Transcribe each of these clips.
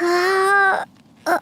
Uh, uh,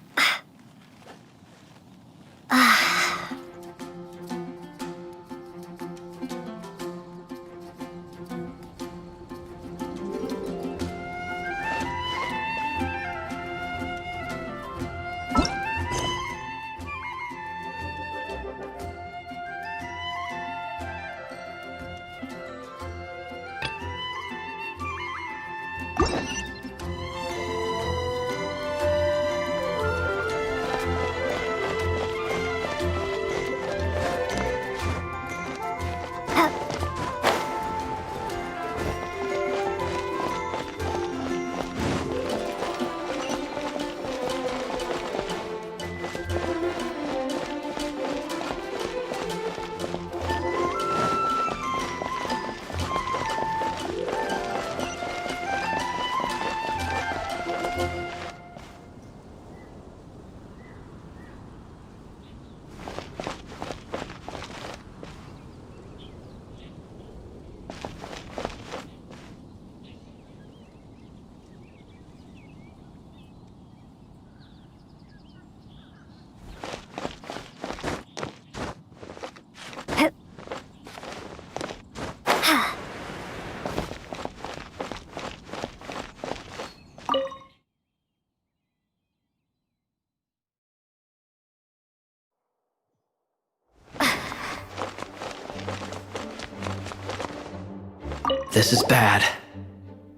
This is bad.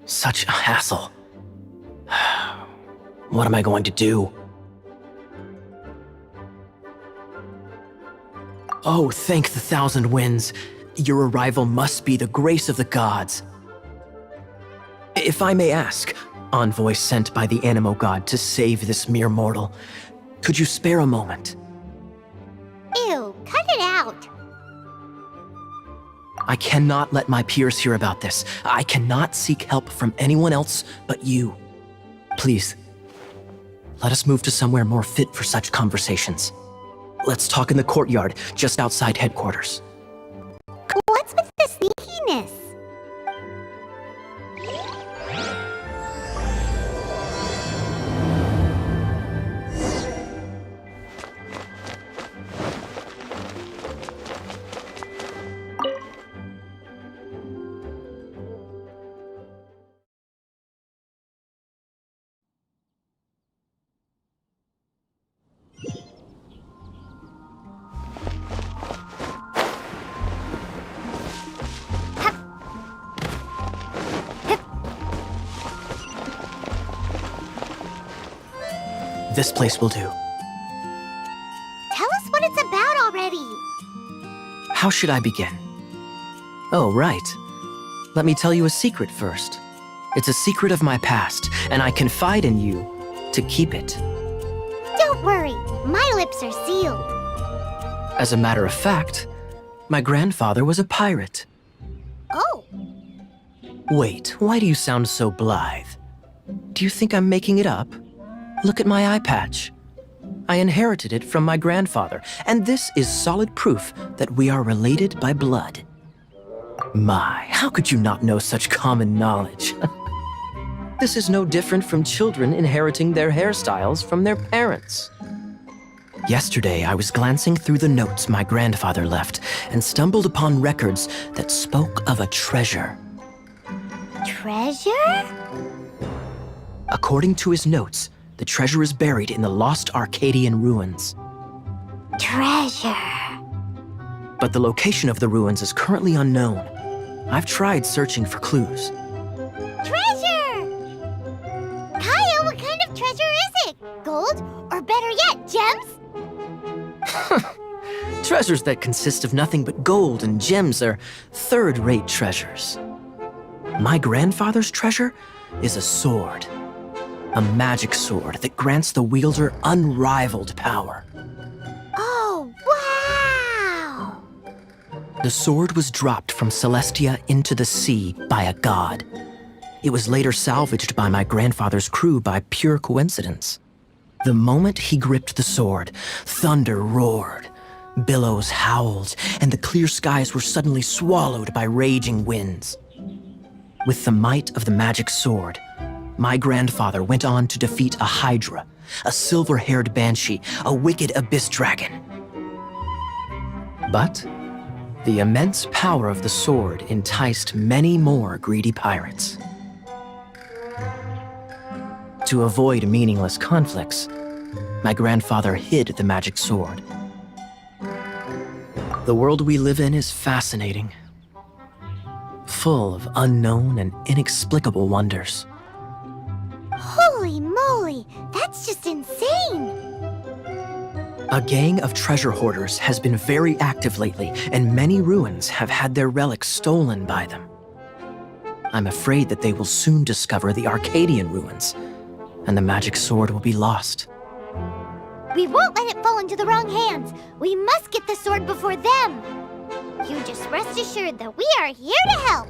Such a hassle. What am I going to do? Oh, thank the thousand winds. Your arrival must be the grace of the gods. If I may ask, envoy sent by the Animo god to save this mere mortal, could you spare a moment? Ew, cut it out. I cannot let my peers hear about this. I cannot seek help from anyone else but you. Please, let us move to somewhere more fit for such conversations. Let's talk in the courtyard, just outside headquarters. What's with the sneakiness? This place will do. Tell us what it's about already. How should I begin? Oh, right. Let me tell you a secret first. It's a secret of my past, and I confide in you to keep it. Don't worry, my lips are sealed. As a matter of fact, my grandfather was a pirate. Oh, Wait, why do you sound so blithe? Do you think I'm making it up? Look at my eye patch. I inherited it from my grandfather, and this is solid proof that we are related by blood. My, how could you not know such common knowledge? This is no different from children inheriting their hairstyles from their parents. Yesterday, I was glancing through the notes my grandfather left and stumbled upon records that spoke of a treasure. treasure? According to his notes, the treasure is buried in the lost Arcadian ruins. Treasure. But the location of the ruins is currently unknown. I've tried searching for clues. Treasure! Kyle, what kind of treasure is it? Gold? Or better yet, gems? Treasures that consist of nothing but gold and gems are third-rate treasures. My grandfather's treasure is a sword. A magic sword that grants the wielder unrivaled power. Oh, wow! The sword was dropped from Celestia into the sea by a god. It was later salvaged by my grandfather's crew by pure coincidence. The moment he gripped the sword, thunder roared, billows howled, and the clear skies were suddenly swallowed by raging winds. With the might of the magic sword, my grandfather went on to defeat a hydra, a silver-haired banshee, a wicked abyss dragon. But the immense power of the sword enticed many more greedy pirates. To avoid meaningless conflicts, my grandfather hid the magic sword. The world we live in is fascinating, full of unknown and inexplicable wonders. Holy moly, that's just insane! A gang of treasure hoarders has been very active lately, and many ruins have had their relics stolen by them. I'm afraid that they will soon discover the Arcadian ruins, and the magic sword will be lost. We won't let it fall into the wrong hands. We must get the sword before them. You just rest assured that we are here to help.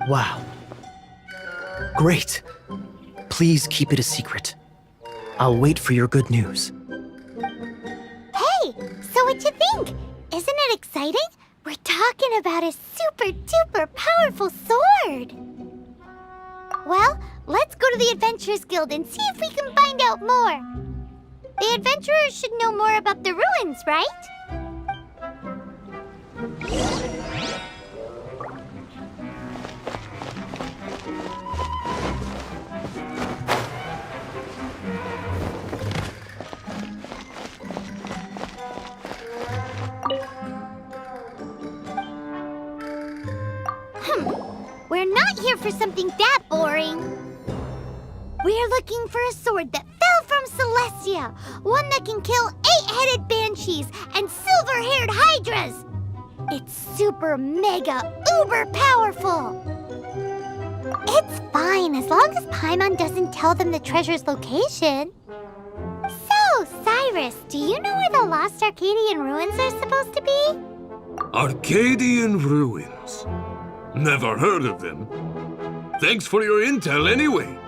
Wow. Great. Please keep it a secret. I'll wait for your good news. Hey, so what you think? Isn't it exciting? We're talking about a super-duper powerful sword. Well, let's go to the Adventurers Guild and see if we can find out more. The adventurers should know more about the ruins, right? We're not here for something that boring. We're looking for a sword that fell from Celestia, one that can kill 8-headed banshees and silver-haired hydras. It's super mega uber powerful. It's fine as long as Paimon doesn't tell them the treasure's location. So, Cyrus, do you know where the lost Arcadian ruins are supposed to be? Arcadian ruins? Never heard of them. Thanks for your intel anyway.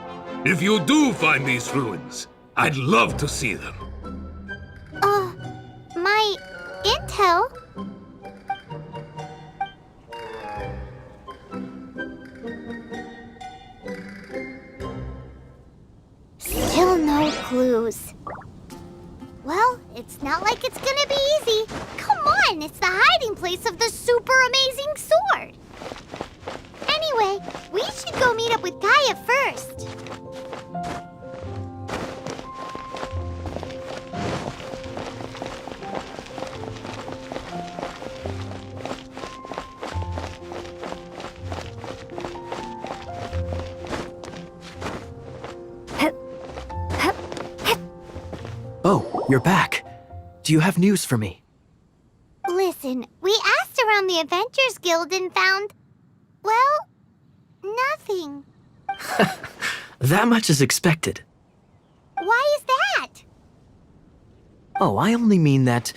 If you do find these ruins, I'd love to see them. My intel? Still no clues. Well, it's not like it's gonna be easy. Come on, it's the hiding place of the super amazing sword. Anyway, we should go meet up with Gaia first. Oh, you're back. Do you have news for me? Listen, we asked around the Adventurers Guild and found, well, nothing. That much is expected. Why is that? Oh, I only mean that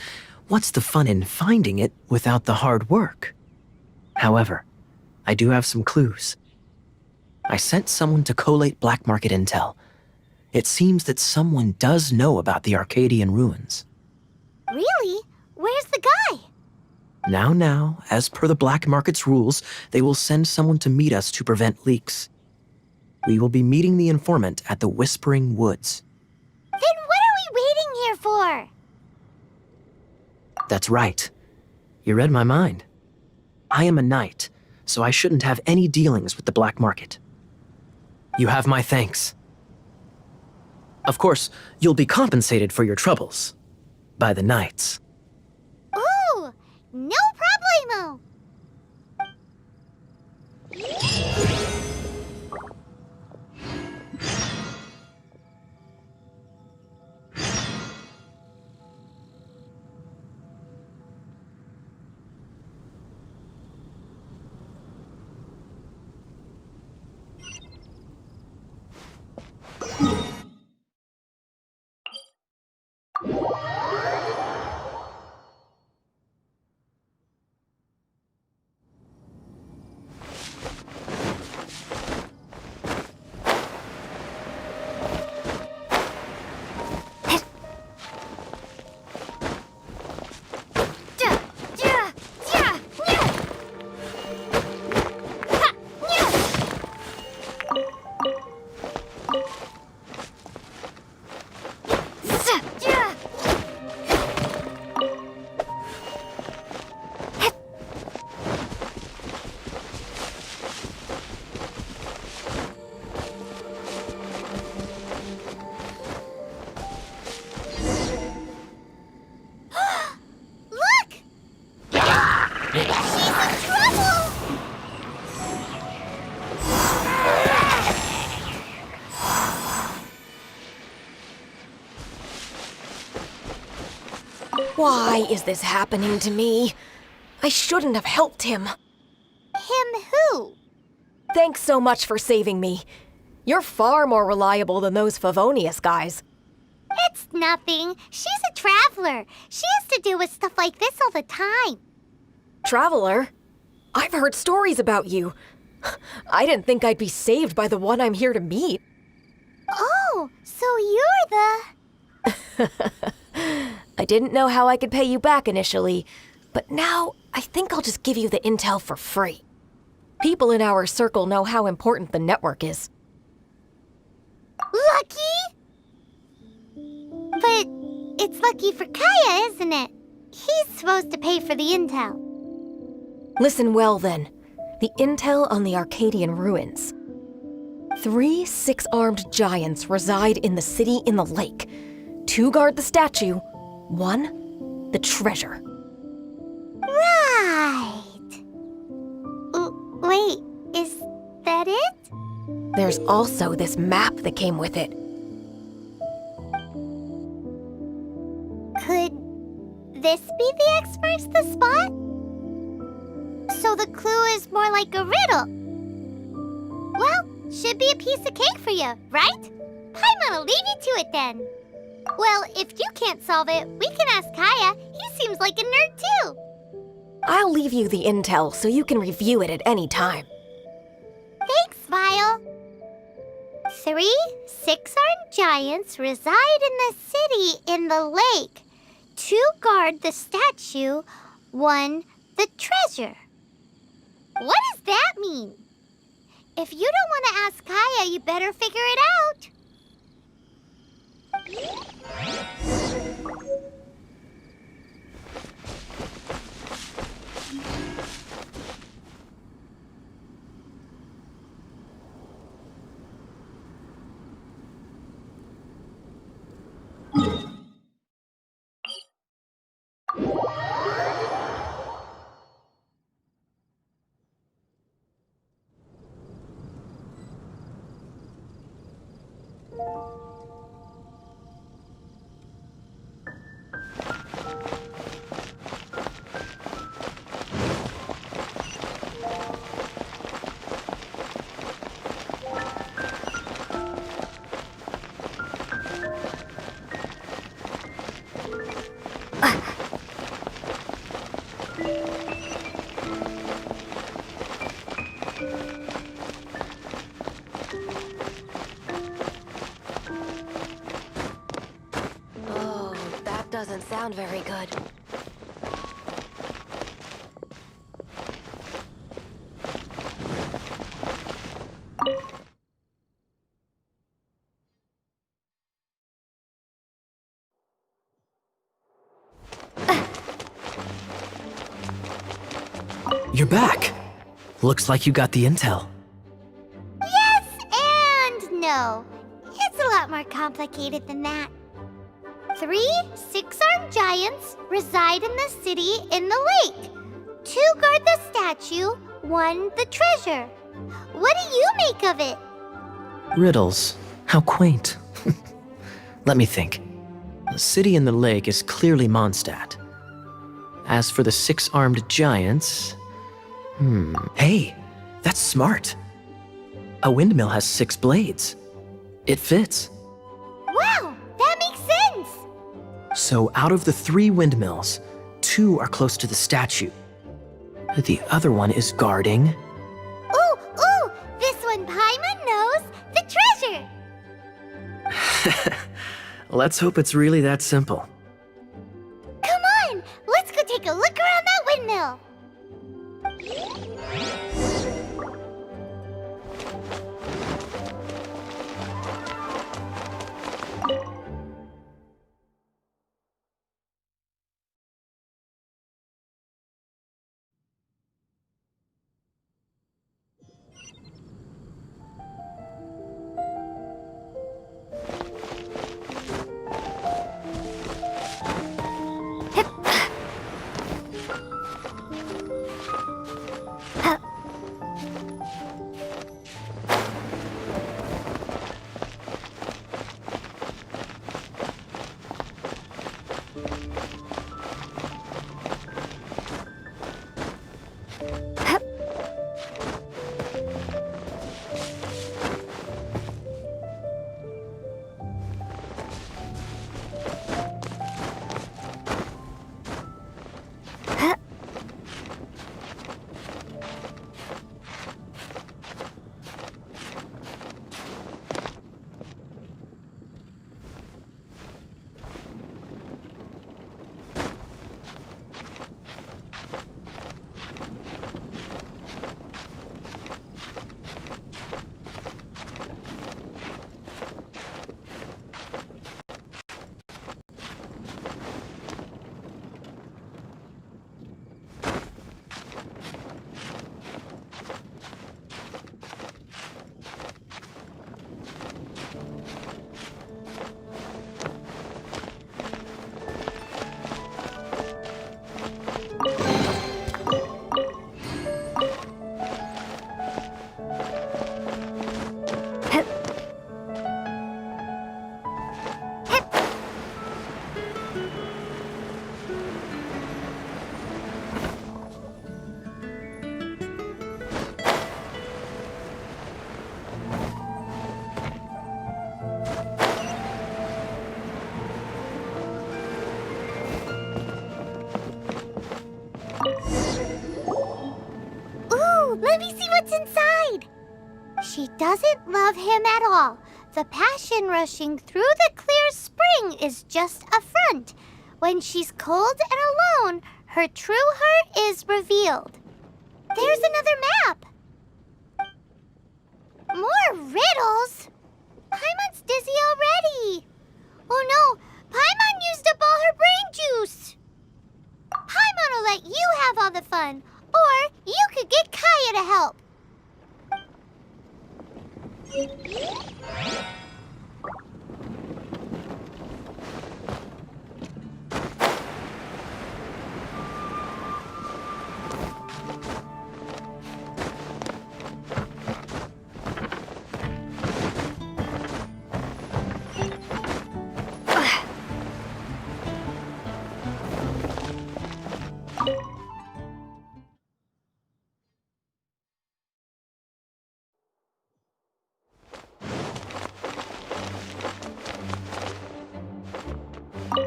what's the fun in finding it without the hard work? However, I do have some clues. I sent someone to collate black market intel. It seems that someone does know about the Arcadian ruins. Really? Where's the guy? Now, as per the black market's rules, they will send someone to meet us to prevent leaks. We will be meeting the informant at the Whispering Woods. Then what are we waiting here for? That's right. You read my mind. I am a knight, so I shouldn't have any dealings with the black market. You have my thanks. Of course, you'll be compensated for your troubles by the knights. Ooh, no problemo. Why is this happening to me? I shouldn't have helped him. Him who? Thanks so much for saving me. You're far more reliable than those Favonius guys. It's nothing. She's a traveler. She has to deal with stuff like this all the time. Traveler? I've heard stories about you. I didn't think I'd be saved by the one I'm here to meet. Oh, so you're the... I didn't know how I could pay you back initially, but now I think I'll just give you the intel for free. People in our circle know how important the network is. Lucky? But it's lucky for Kaya, isn't it? He's supposed to pay for the intel. Listen well then. The intel on the Arcadian ruins. 3 6-armed giants reside in the city in the lake. 2 guard the statue, 1 the treasure. Right. Wait, is that it? There's also this map that came with it. Could this be the experts the spot? So the clue is more like a riddle. Well, should be a piece of cake for you, right? Paimon'll leave you to it then. Well, if you can't solve it, we can ask Kaya. He seems like a nerd too. I'll leave you the intel so you can review it at any time. Thanks, Vile. 3 6-armed giants reside in the city in the lake. 2 guard the statue, 1 the treasure. What does that mean? If you don't want to ask Kaya, you better figure it out. Oh, that doesn't sound very good. You're back. Looks like you got the intel. Yes and no. It's a lot more complicated than that. 3 6-armed giants reside in the city in the lake. 2 guard the statue, 1 the treasure. What do you make of it? Riddles. How quaint. Let me think. The city in the lake is clearly Mondstadt. As for the 6-armed giants... Hey, that's smart. A windmill has 6 blades. It fits. Wow, that makes sense. So out of the 3 windmills, 2 are close to the statue. The other one is guarding... Ooh, this one Paimon knows, the treasure. Let's hope it's really that simple. Come on, let's go take a look around that windmill. doesn't love him at all. The passion rushing through the clear spring is just a front. When she's cold and alone, her true heart is revealed. There's another map. More riddles? Paimon's dizzy already. Oh no, Paimon used up all her brain juice. Paimon will let you have all the fun, or you could get Kaya to help.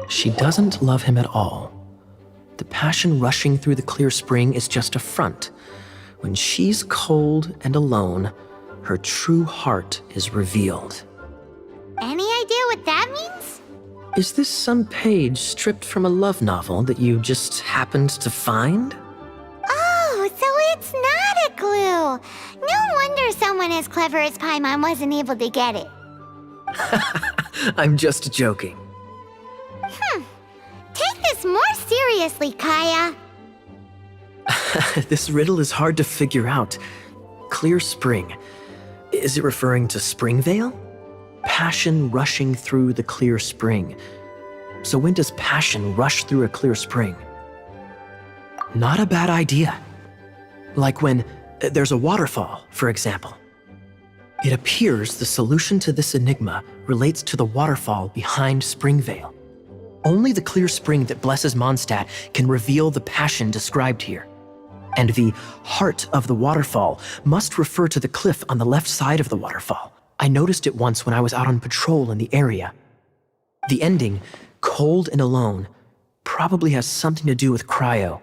She doesn't love him at all. The passion rushing through the clear spring is just a front. When she's cold and alone, her true heart is revealed. Any idea what that means? Is this some page stripped from a love novel that you just happened to find? Oh, so it's not a clue. No wonder someone as clever as Paimon wasn't able to get it. I'm just joking. Take this more seriously, Kaya. This riddle is hard to figure out. Clear spring. Is it referring to Springvale? Passion rushing through the clear spring. So when does passion rush through a clear spring? Not a bad idea. Like when there's a waterfall, for example. It appears the solution to this enigma relates to the waterfall behind Springvale. Only the clear spring that blesses Mondstadt can reveal the passion described here. And the heart of the waterfall must refer to the cliff on the left side of the waterfall. I noticed it once when I was out on patrol in the area. The ending, cold and alone, probably has something to do with cryo,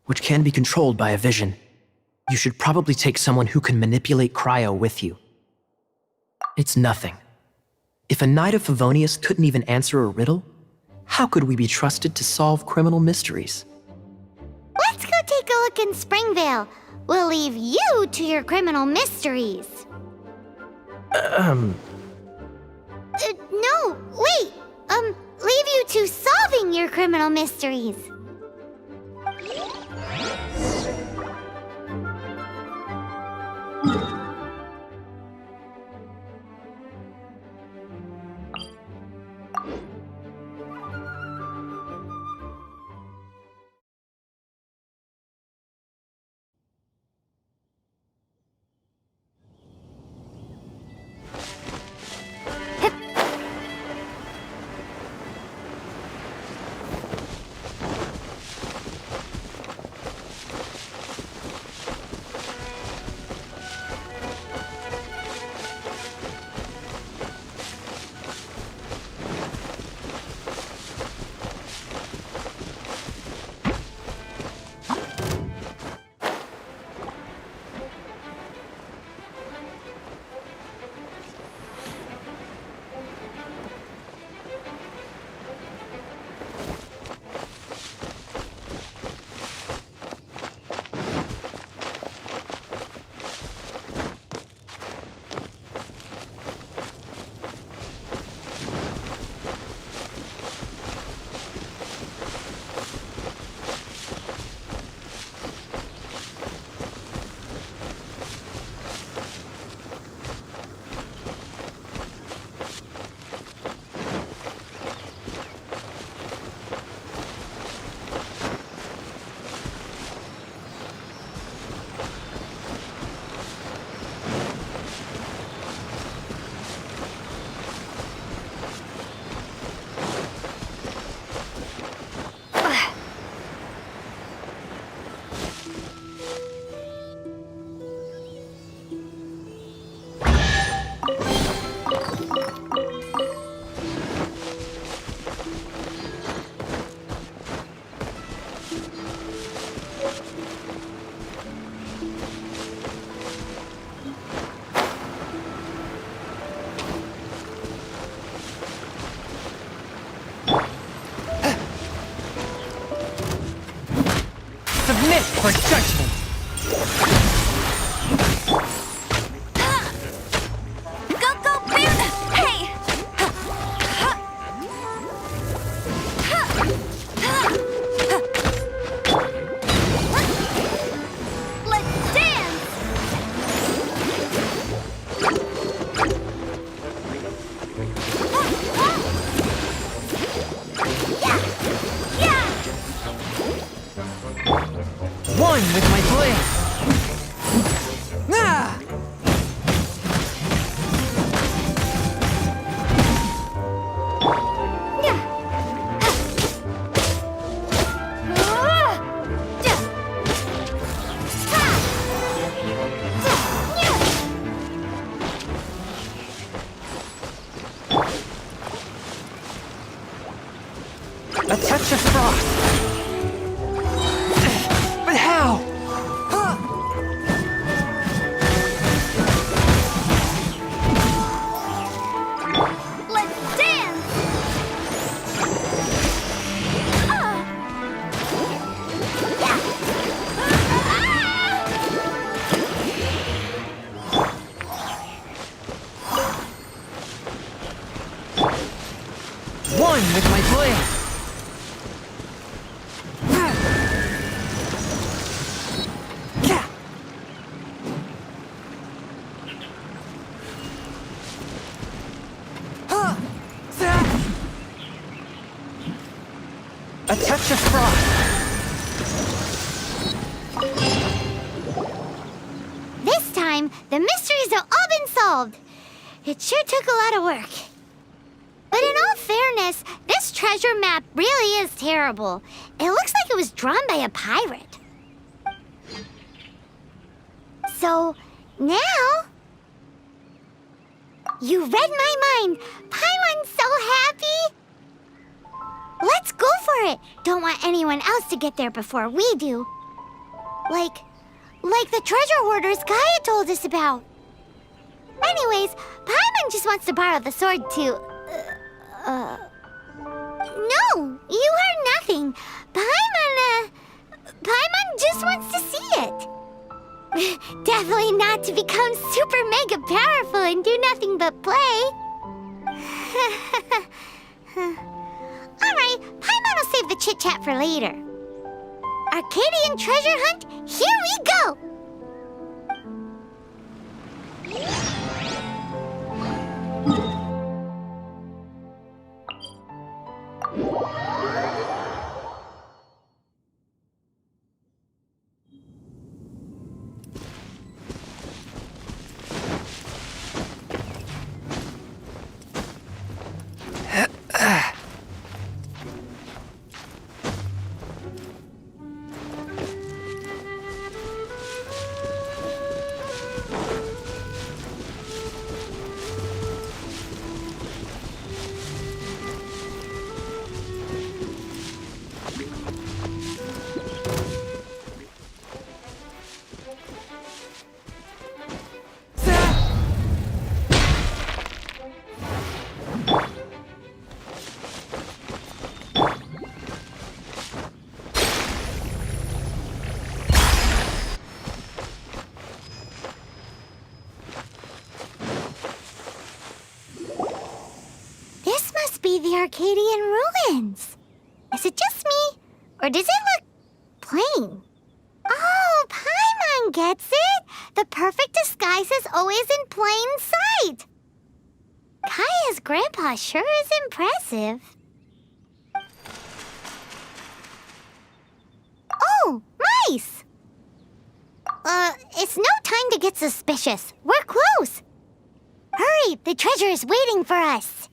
which can be controlled by a vision. You should probably take someone who can manipulate cryo with you. It's nothing. If a knight of Favonius couldn't even answer a riddle, how could we be trusted to solve criminal mysteries? Let's go take a look in Springvale. We'll leave you to your criminal mysteries. No, wait. Leave you to solving your criminal mysteries. for judgment! Go, go, boom! Hey! Let's dance! One with my blade! Ah! A touch of frost! But how? Let's dance! One with my blade! A touch of frost! This time, the mysteries have all been solved. It sure took a lot of work. But in all fairness, this treasure map really is terrible. It looks like it was drawn by a pirate. So, now... You read my mind. Paimon's so happy. Let's go for it. Don't want anyone else to get there before we do. Like the treasure hoarders Gaia told us about. Anyways, Paimon just wants to borrow the sword to... No, you heard nothing. Paimon just wants to see it. Definitely not to become super mega powerful and do nothing but play. Alright, Paimon will save the chit-chat for later. Arcadian treasure hunt, here we go! The Arcadian ruins. Is it just me? Or does it look plain? Oh, Paimon gets it! The perfect disguise is always in plain sight! Kaya's grandpa sure is impressive. Oh, mice! It's no time to get suspicious. We're close. Hurry, the treasure is waiting for us.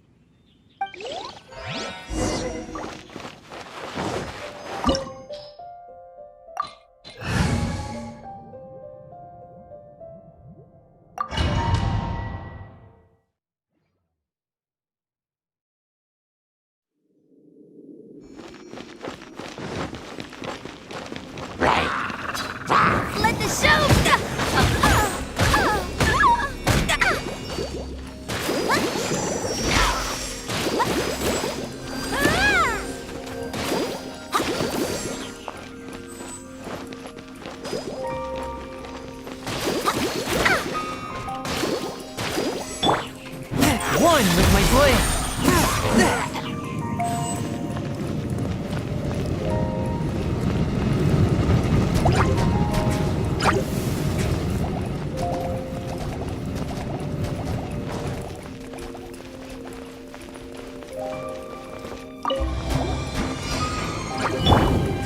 Let the show One with my blade!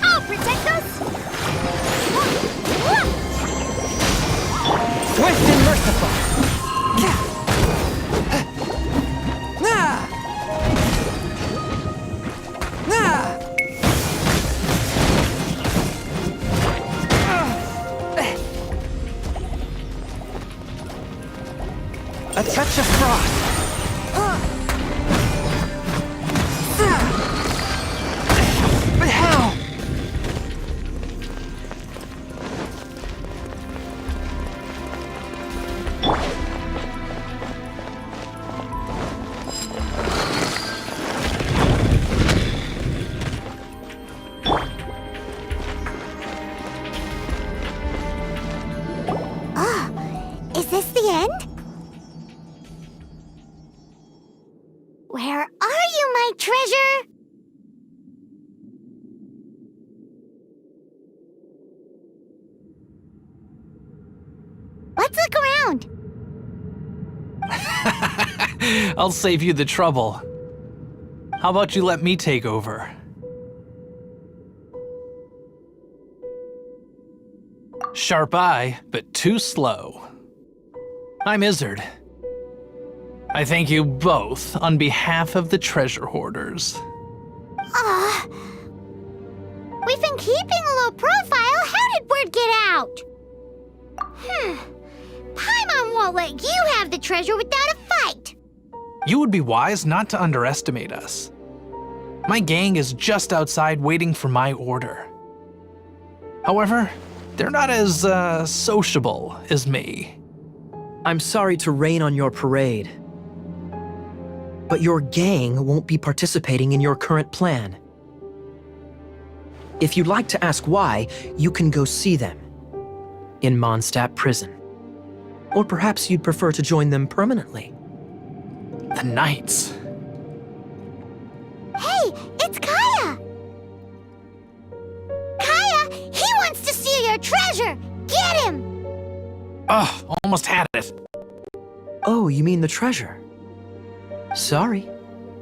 I'll protect us! Swift and merciful! A touch of frost! But how? Is this the end? Where are you, my treasure? Let's look around. I'll save you the trouble. How about you let me take over? Sharp eye, but too slow. I'm Izzard. I thank you both on behalf of the treasure hoarders. We've been keeping a low profile. How did word get out? Paimon won't let you have the treasure without a fight. You would be wise not to underestimate us. My gang is just outside waiting for my order. However, they're not as, sociable as me. I'm sorry to rain on your parade, but your gang won't be participating in your current plan. If you'd like to ask why, you can go see them in Mondstadt prison. Or perhaps you'd prefer to join them permanently. The Knights. Hey, it's Kaya! Kaya, he wants to steal your treasure! Get him! Ugh, almost had it. Oh, you mean the treasure? Sorry,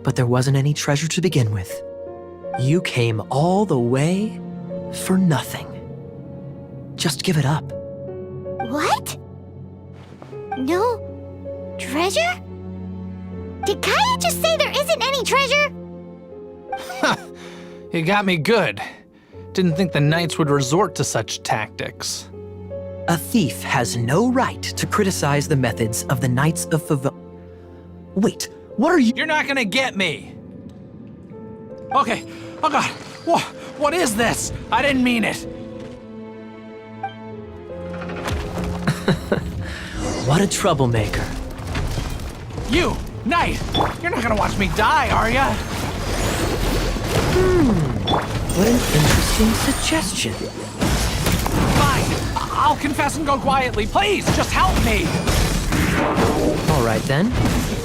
but there wasn't any treasure to begin with. You came all the way for nothing. Just give it up. What? No treasure? Did Kaya just say there isn't any treasure? You got me good. Didn't think the Knights would resort to such tactics. A thief has no right to criticize the methods of the Knights of Wait, what are you? You're not gonna get me! Okay, oh god, what is this? I didn't mean it! What a troublemaker. You, Knight, you're not gonna watch me die, are ya? What an interesting suggestion. Fine, I'll confess and go quietly. Please, just help me! All right then.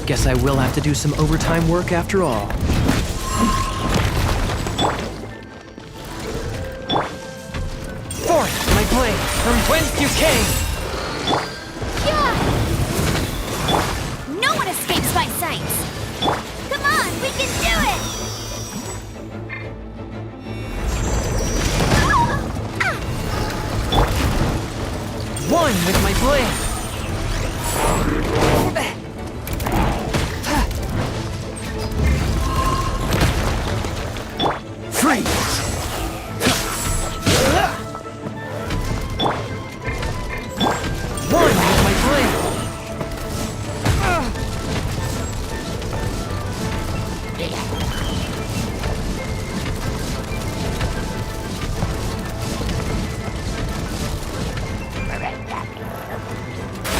Guess I will have to do some overtime work after all. Forth, my blade, from whence you came! No one escapes my sights! Come on, we can do it! One with my blade! Freeze! One with my blade!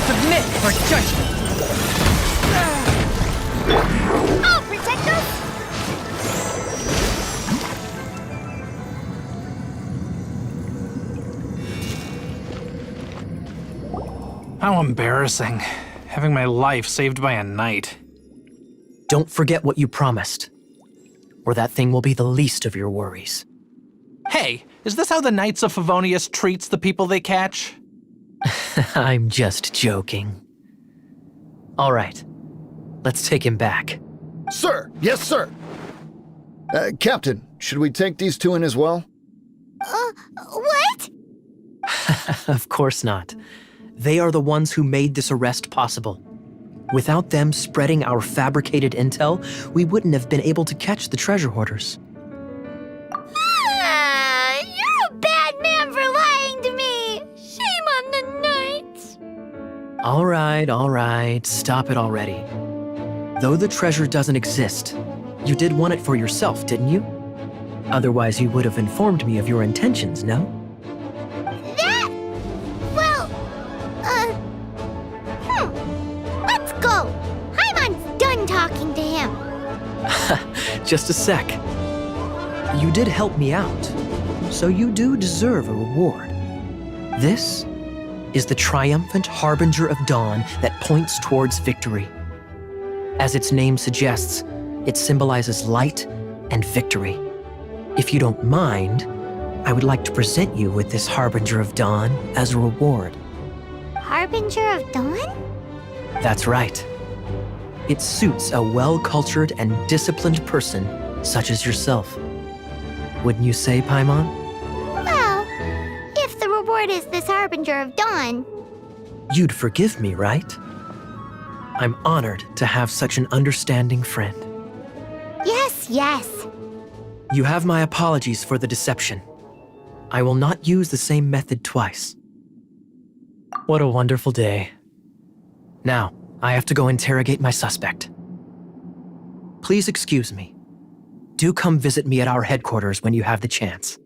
Submit for judgment! I'll protect us! How embarrassing, having my life saved by a knight. Don't forget what you promised, or that thing will be the least of your worries. Hey, is this how the Knights of Favonius treats the people they catch? I'm just joking. All right, let's take him back. Sir! Yes, sir! Captain, should we take these two in as well? What? Of course not. They are the ones who made this arrest possible. Without them spreading our fabricated intel, we wouldn't have been able to catch the treasure hoarders. You're a bad man for lying to me. Shame on the Knights. All right, stop it already. Though the treasure doesn't exist, you did want it for yourself, didn't you? Otherwise, you would have informed me of your intentions, no? Well, let's go. Paimon's done talking to him. Just a sec. You did help me out, so you do deserve a reward. This is the triumphant harbinger of dawn that points towards victory. As its name suggests, it symbolizes light and victory. If you don't mind, I would like to present you with this harbinger of dawn as a reward. Harbinger of Dawn? That's right. It suits a well-cultured and disciplined person such as yourself. Wouldn't you say, Paimon? Well, if the reward is this Harbinger of Dawn. You'd forgive me, right? I'm honored to have such an understanding friend. Yes. You have my apologies for the deception. I will not use the same method twice. What a wonderful day. Now, I have to go interrogate my suspect. Please excuse me. Do come visit me at our headquarters when you have the chance.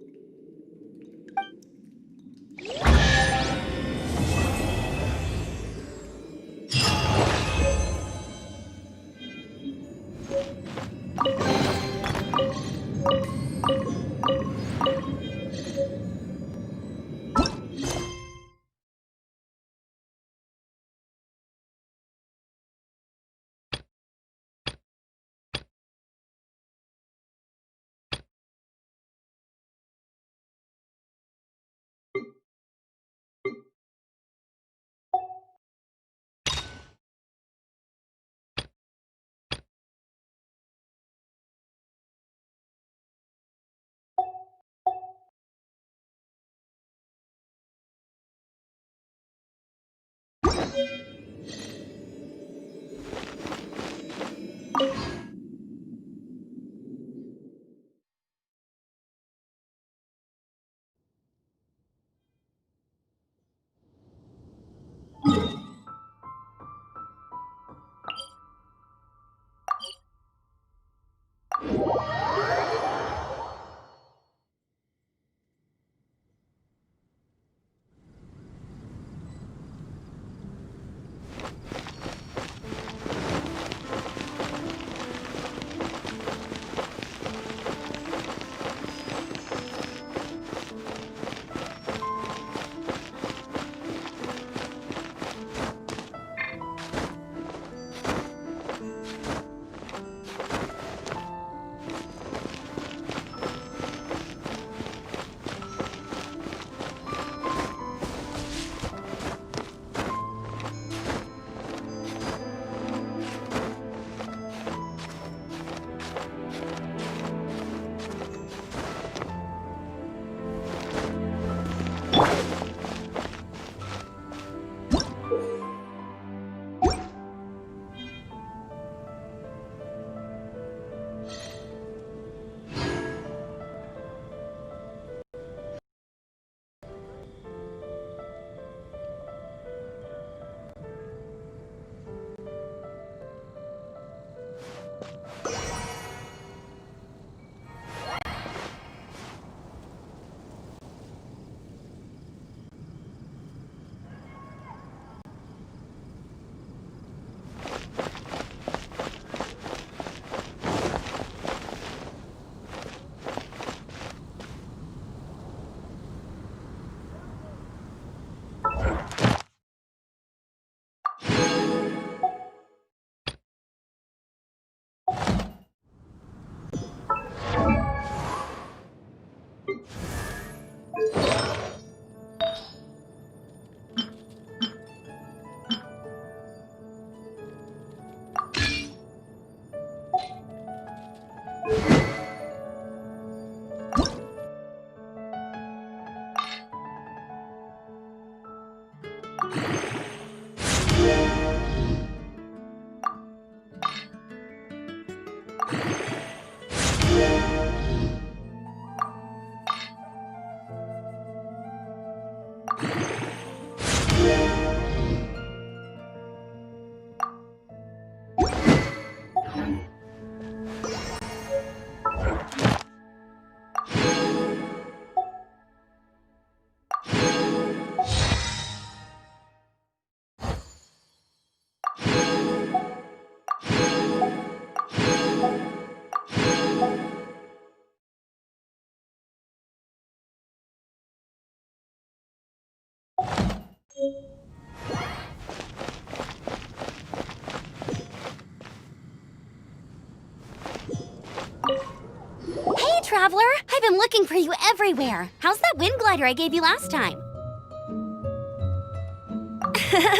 Hey, Traveler! I've been looking for you everywhere. How's that wind glider I gave you last time?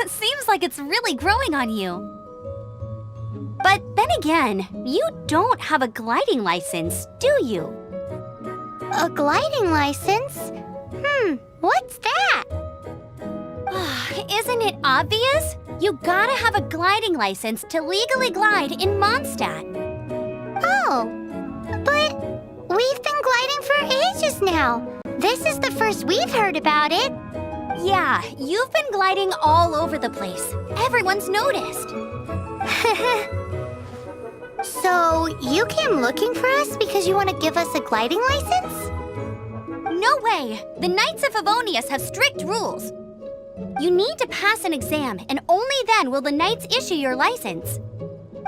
Seems like it's really growing on you. But then again, you don't have a gliding license, do you? A gliding license? What's that? Isn't it obvious? You gotta have a gliding license to legally glide in Mondstadt. Oh, but we've been gliding for ages now. This is the first we've heard about it. Yeah, you've been gliding all over the place. Everyone's noticed. So, you came looking for us because you want to give us a gliding license? No way! The Knights of Favonius have strict rules. You need to pass an exam, and only then will the Knights issue your license.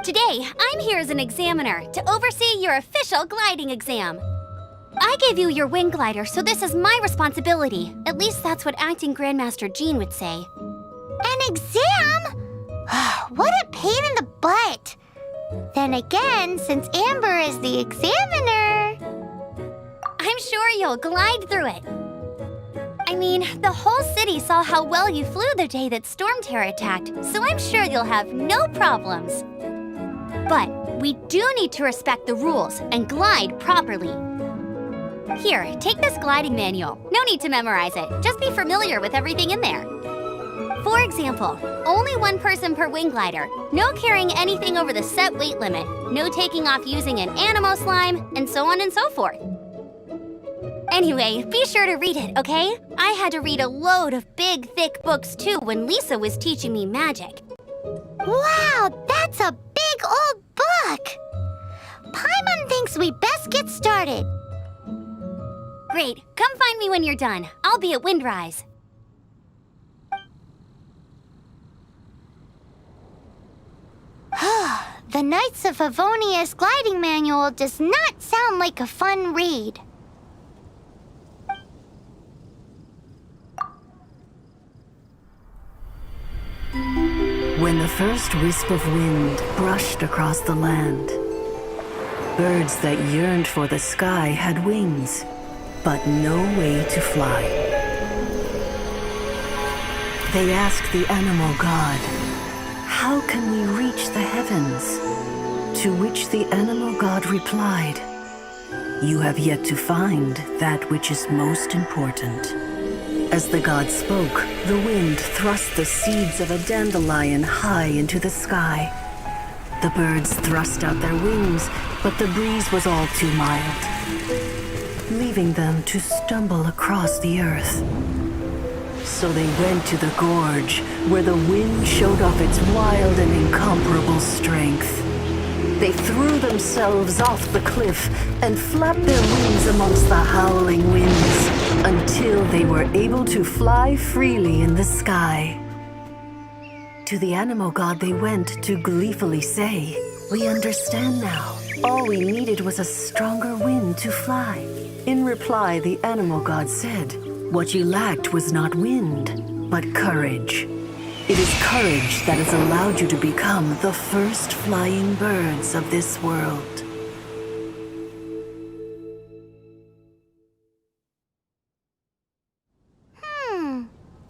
Today, I'm here as an examiner to oversee your official gliding exam. I gave you your wing glider, so this is my responsibility. At least that's what Acting Grandmaster Jean would say. An exam? What a pain in the butt. Then again, since Amber is the examiner, I'm sure you'll glide through it. I mean, the whole city saw how well you flew the day that Storm Terror attacked, so I'm sure you'll have no problems. But we do need to respect the rules and glide properly. Here, take this gliding manual. No need to memorize it, just be familiar with everything in there. For example, only one person per wing glider, no carrying anything over the set weight limit, no taking off using an animo slime, and so on and so forth. Anyway, be sure to read it, okay? I had to read a load of big, thick books too when Lisa was teaching me magic. Wow, that's a big old book! Paimon thinks we best get started. Great, come find me when you're done. I'll be at Windrise. The Knights of Favonius gliding manual does not sound like a fun read. When the first wisp of wind brushed across the land, birds that yearned for the sky had wings, but no way to fly. They asked the animal god, "How can we reach the heavens?" To which the animal god replied, "You have yet to find that which is most important." As the god spoke, the wind thrust the seeds of a dandelion high into the sky. The birds thrust out their wings, but the breeze was all too mild, leaving them to stumble across the earth. So they went to the gorge, where the wind showed off its wild and incomparable strength. They threw themselves off the cliff and flapped their wings amongst the howling winds until they were able to fly freely in the sky. To the animal god they went to gleefully say, "We understand now. All we needed was a stronger wind to fly." In reply, the animal god said, "What you lacked was not wind, but courage. It is courage that has allowed you to become the first flying birds of this world."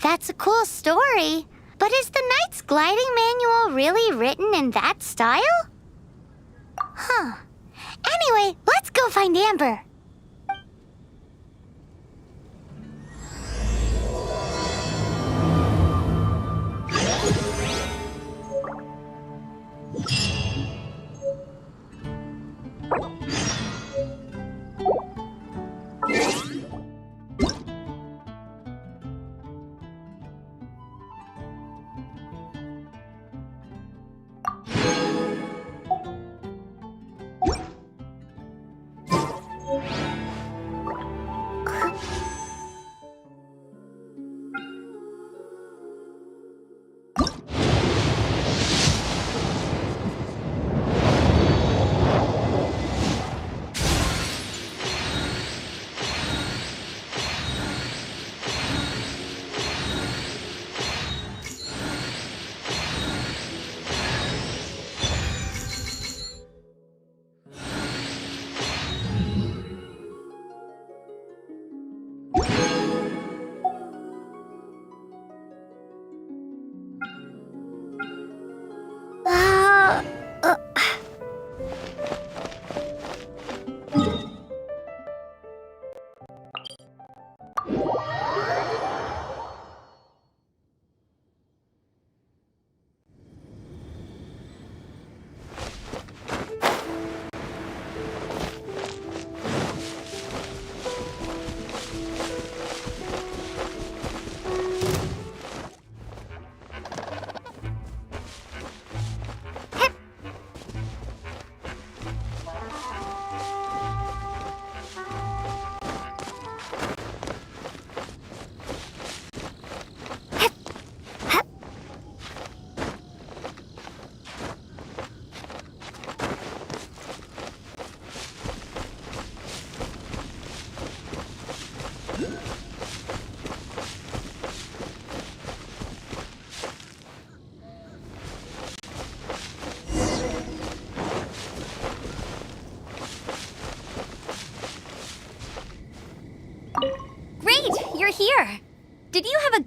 That's a cool story. But is the Knight's gliding manual really written in that style? Anyway, let's go find Amber.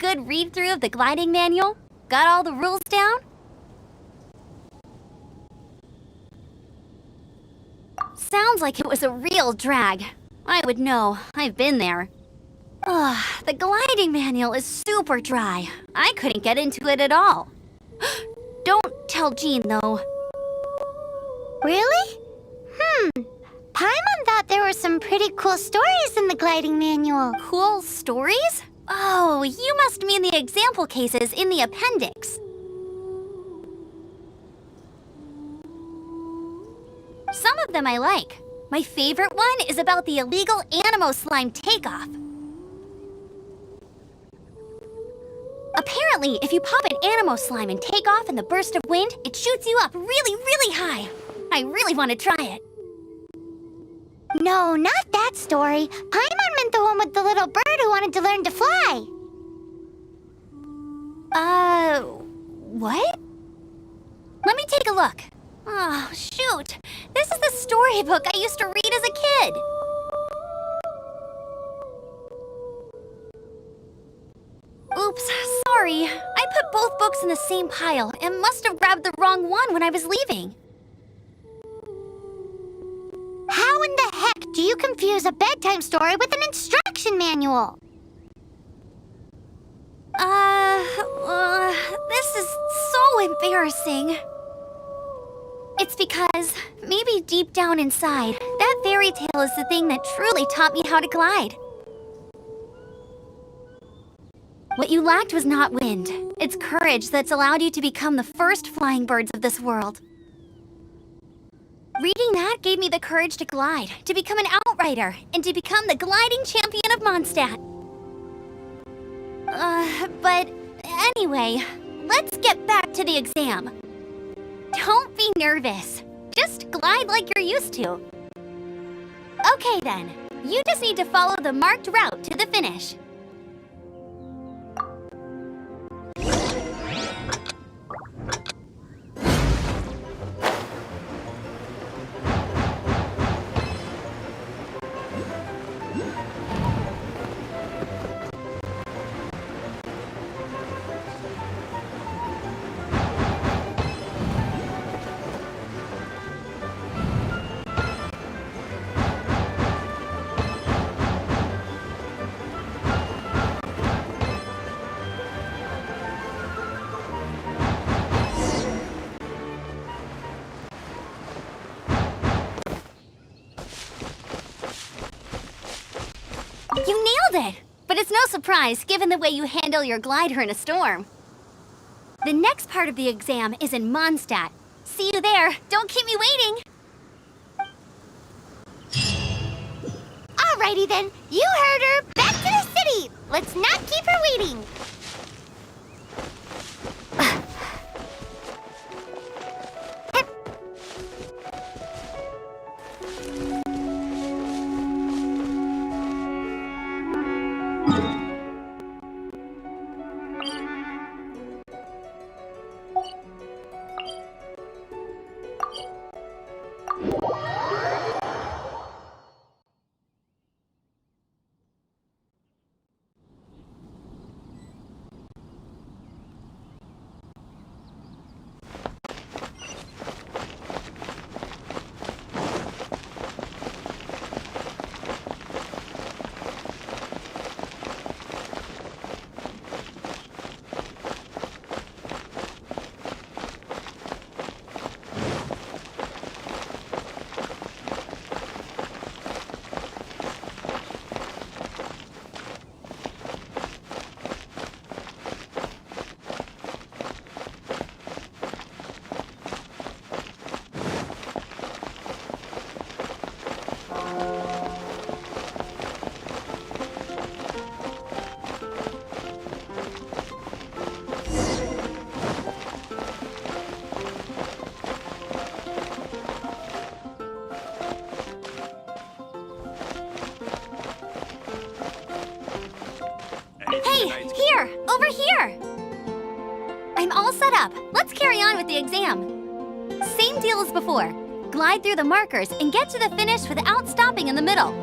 good read-through of the gliding manual? Got all the rules down? Sounds like it was a real drag. I would know. I've been there. Ugh, the gliding manual is super dry. I couldn't get into it at all. Don't tell Jean, though. Really? Paimon thought there were some pretty cool stories in the gliding manual. Cool stories? Oh, you must mean the example cases in the appendix. Some of them I like. My favorite one is about the illegal Animo slime takeoff. Apparently, if you pop an Animo slime and take off in the burst of wind, it shoots you up really, really high. I really want to try it. No, not that story. Paimon meant the one with the little bird who wanted to learn to fly. What? Let me take a look. Oh, shoot. This is the storybook I used to read as a kid. Oops, sorry. I put both books in the same pile and must have grabbed the wrong one when I was leaving. How in the heck do you confuse a bedtime story with an instruction manual? This is so embarrassing. It's because, maybe deep down inside, that fairy tale is the thing that truly taught me how to glide. What you lacked was not wind. It's courage that's allowed you to become the first flying birds of this world. Reading that gave me the courage to glide, to become an outrider, and to become the gliding champion of Mondstadt. But anyway, let's get back to the exam. Don't be nervous. Just glide like you're used to. Okay then, you just need to follow the marked route to the finish. You nailed it! But it's no surprise, given the way you handle your glider in a storm. The next part of the exam is in Mondstadt. See you there. Don't keep me waiting. Alrighty then, you heard her. Back to the city. Let's not keep her waiting. Hey, here! Over here! I'm all set up. Let's carry on with the exam. Same deal as before. Glide through the markers and get to the finish without stopping in the middle.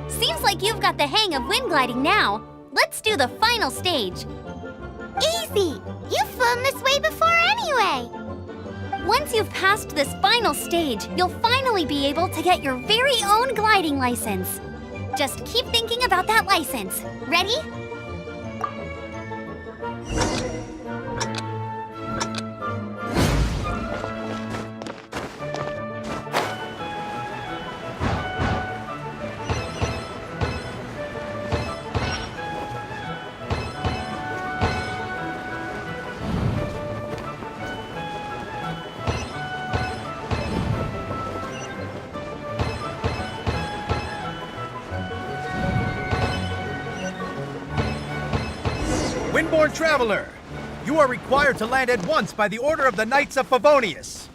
Seems like you've got the hang of wind gliding now. Let's do the final stage. Easy! You've flown this way before anyway! Once you've passed this final stage, you'll finally be able to get your very own gliding license. Just keep thinking about that license. Ready? Windborne Traveler, you are required to land at once by the order of the Knights of Favonius.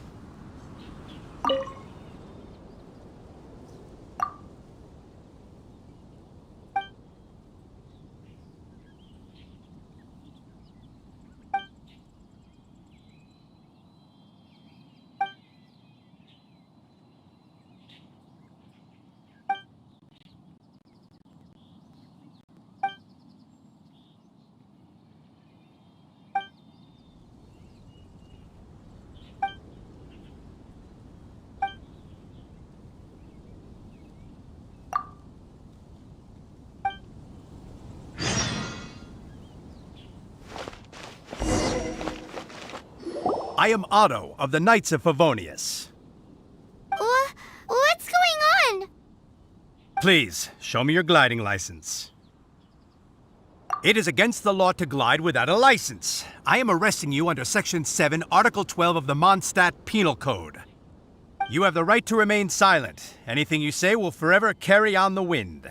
I am Otto of the Knights of Favonius. What's going on? Please, show me your gliding license. It is against the law to glide without a license. I am arresting you under Section 7, Article 12 of the Mondstadt Penal Code. You have the right to remain silent. Anything you say will forever carry on the wind.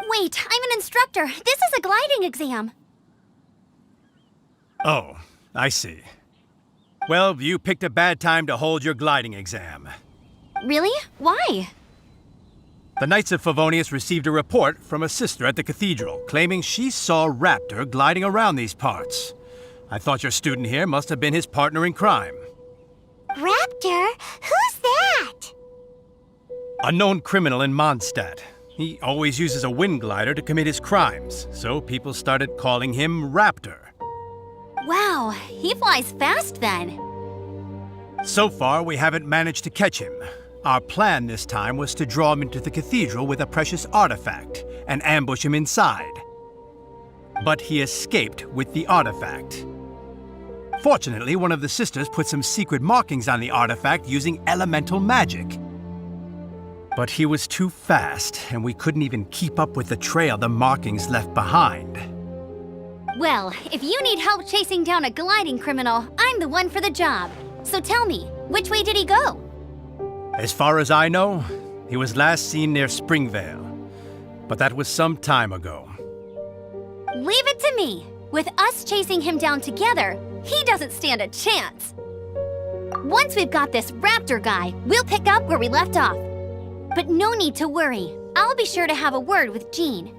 Wait, I'm an instructor. This is a gliding exam. Oh, I see. Well, you picked a bad time to hold your gliding exam. Really? Why? The Knights of Favonius received a report from a sister at the cathedral claiming she saw Raptor gliding around these parts. I thought your student here must have been his partner in crime. Raptor? Who's that? A known criminal in Mondstadt. He always uses a wind glider to commit his crimes, so people started calling him Raptor. Wow, he flies fast then. So far, we haven't managed to catch him. Our plan this time was to draw him into the cathedral with a precious artifact and ambush him inside. But he escaped with the artifact. Fortunately, one of the sisters put some secret markings on the artifact using elemental magic. But he was too fast, and we couldn't even keep up with the trail the markings left behind. Well, if you need help chasing down a gliding criminal, I'm the one for the job. So tell me, which way did he go? As far as I know, he was last seen near Springvale. But that was some time ago. Leave it to me. With us chasing him down together, he doesn't stand a chance. Once we've got this Raptor guy, we'll pick up where we left off. But no need to worry. I'll be sure to have a word with Jean.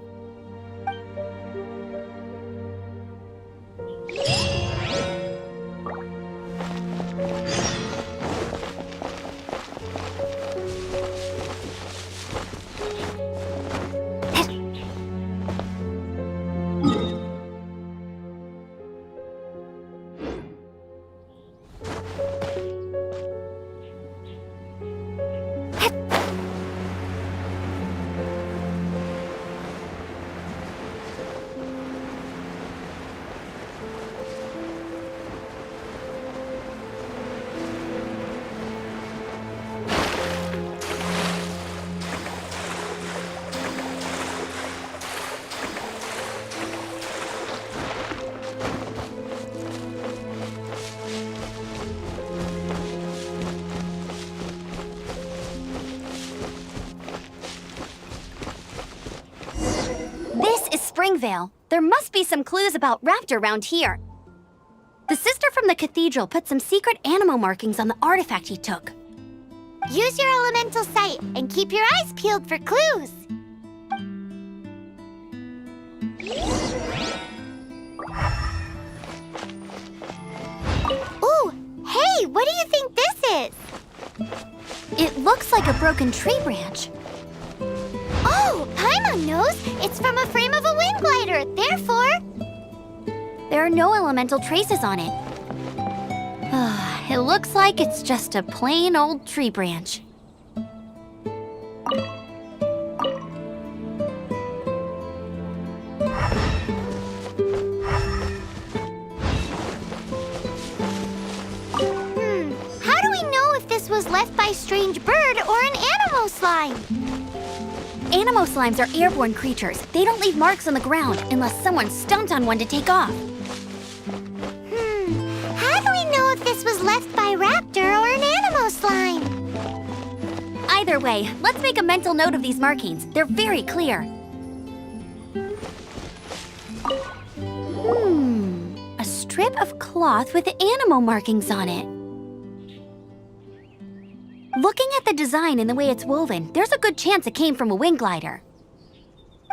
Springvale. There must be some clues about Raptor around here. The sister from the cathedral put some secret animal markings on the artifact he took. Use your elemental sight and keep your eyes peeled for clues. Ooh, hey, what do you think this is? It looks like a broken tree branch. Oh, Paimon knows! It's from a frame of a wind glider, therefore... There are no elemental traces on it. It looks like it's just a plain old tree branch. How do we know if this was left by strange bird or an animo slime? Animo slimes are airborne creatures. They don't leave marks on the ground unless someone stomped on one to take off. How do we know if this was left by raptor or an animo slime? Either way, let's make a mental note of these markings. They're very clear. A strip of cloth with animo markings on it. Looking at the design and the way it's woven, there's a good chance it came from a wind glider.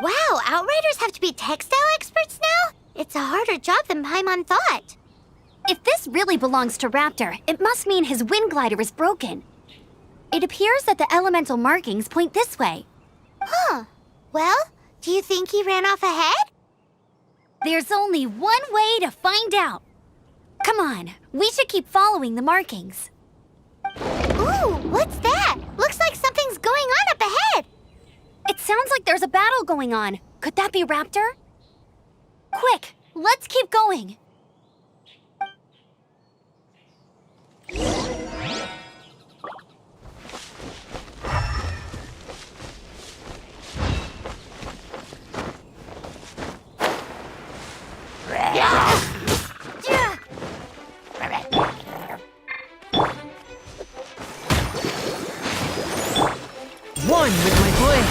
Wow, Outriders have to be textile experts now? It's a harder job than Paimon thought. If this really belongs to Raptor, it must mean his wind glider is broken. It appears that the elemental markings point this way. Huh. Well, do you think he ran off ahead? There's only one way to find out. Come on, we should keep following the markings. Ooh, what's that? Looks like something's going on up ahead. It sounds like there's a battle going on. Could that be Raptor? Quick, let's keep going. One with my blade.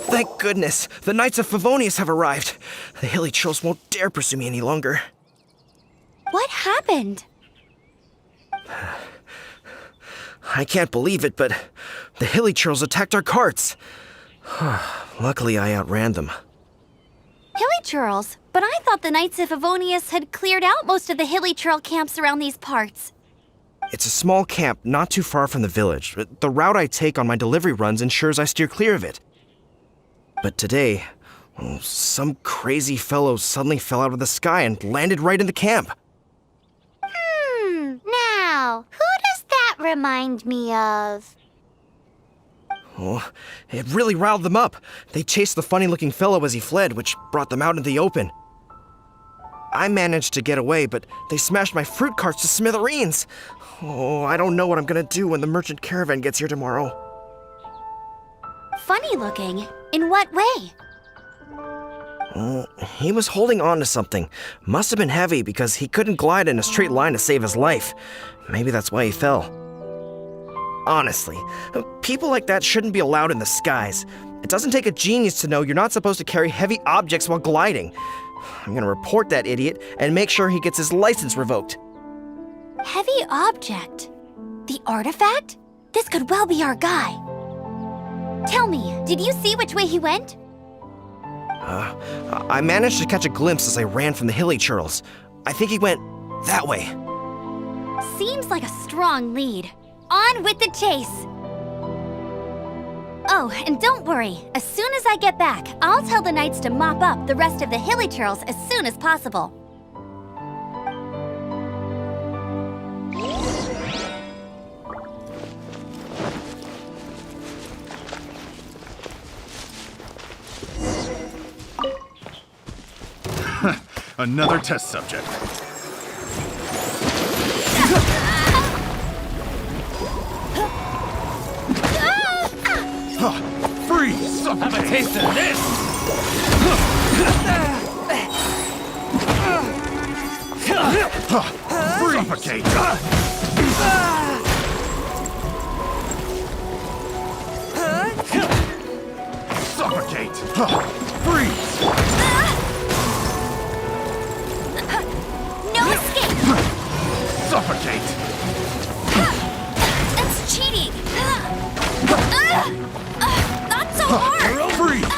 Thank goodness, the Knights of Favonius have arrived. The hilly trolls won't dare pursue me any longer. What happened? I can't believe it, but the hilly trolls attacked our carts. Luckily, I outran them. Hilly churls? But I thought the Knights of Favonius had cleared out most of the hilly churl camps around these parts. It's a small camp not too far from the village. The route I take on my delivery runs ensures I steer clear of it. But today, some crazy fellow suddenly fell out of the sky and landed right in the camp. Now, who does that remind me of? Oh, it really riled them up. They chased the funny-looking fellow as he fled, which brought them out into the open. I managed to get away, but they smashed my fruit carts to smithereens. Oh, I don't know what I'm gonna do when the merchant caravan gets here tomorrow. Funny looking? In what way? He was holding on to something. Must have been heavy because he couldn't glide in a straight line to save his life. Maybe that's why he fell. Honestly, people like that shouldn't be allowed in the skies. It doesn't take a genius to know you're not supposed to carry heavy objects while gliding. I'm gonna report that idiot and make sure he gets his license revoked. Heavy object? The artifact? This could well be our guy. Tell me, did you see which way he went? I managed to catch a glimpse as I ran from the hilly churls. I think he went that way. Seems like a strong lead. On with the chase! Oh, and don't worry. As soon as I get back, I'll tell the knights to mop up the rest of the hilly churls as soon as possible. Another test subject. Freeze! Have a taste of this! Suffocate! Suffocate! Freeze! No escape! Suffocate! That's cheating! Not so hard! Freeze!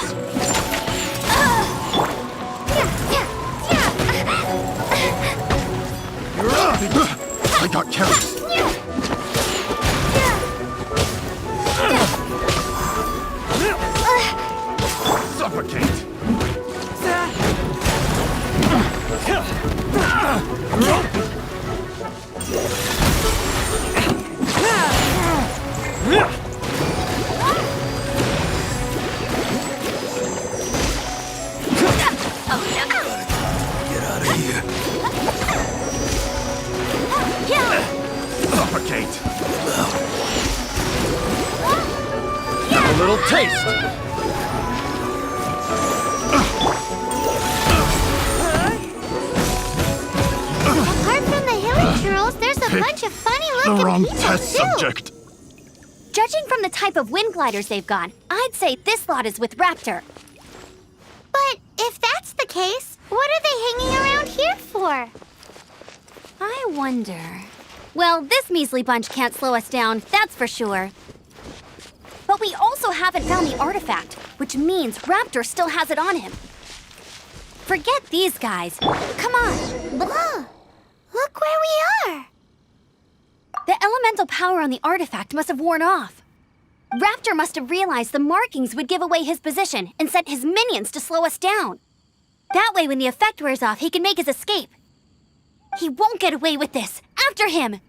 got careless. Suffocate! Get out of here. Suffocate! A little taste! Apart from the hilly churls, there's a bunch of funny-looking people, test too. subject. Judging from the type of wind gliders they've gone, I'd say this lot is with Raptor. But if that's the case, what are they hanging around here for? I wonder... Well, this measly bunch can't slow us down, that's for sure. But we also haven't found the artifact, which means Raptor still has it on him. Forget these guys. Come on. Look where we are. The elemental power on the artifact must have worn off. Raptor must have realized the markings would give away his position and sent his minions to slow us down. That way, when the effect wears off, he can make his escape. He won't get away with this. After him!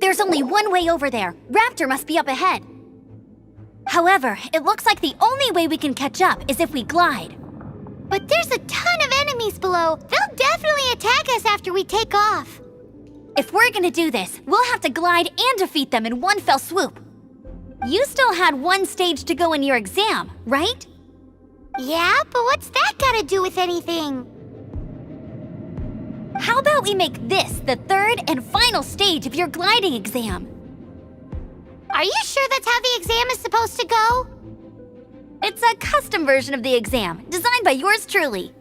There's only one way over there. Raptor must be up ahead. However, it looks like the only way we can catch up is if we glide. But there's a ton of enemies below. They'll definitely attack us after we take off. If we're gonna do this, we'll have to glide and defeat them in one fell swoop. You still had one stage to go in your exam, right? Yeah, but what's that gotta do with anything? How about we make this the third and final stage of your gliding exam? Are you sure that's how the exam is supposed to go? It's a custom version of the exam, designed by yours truly.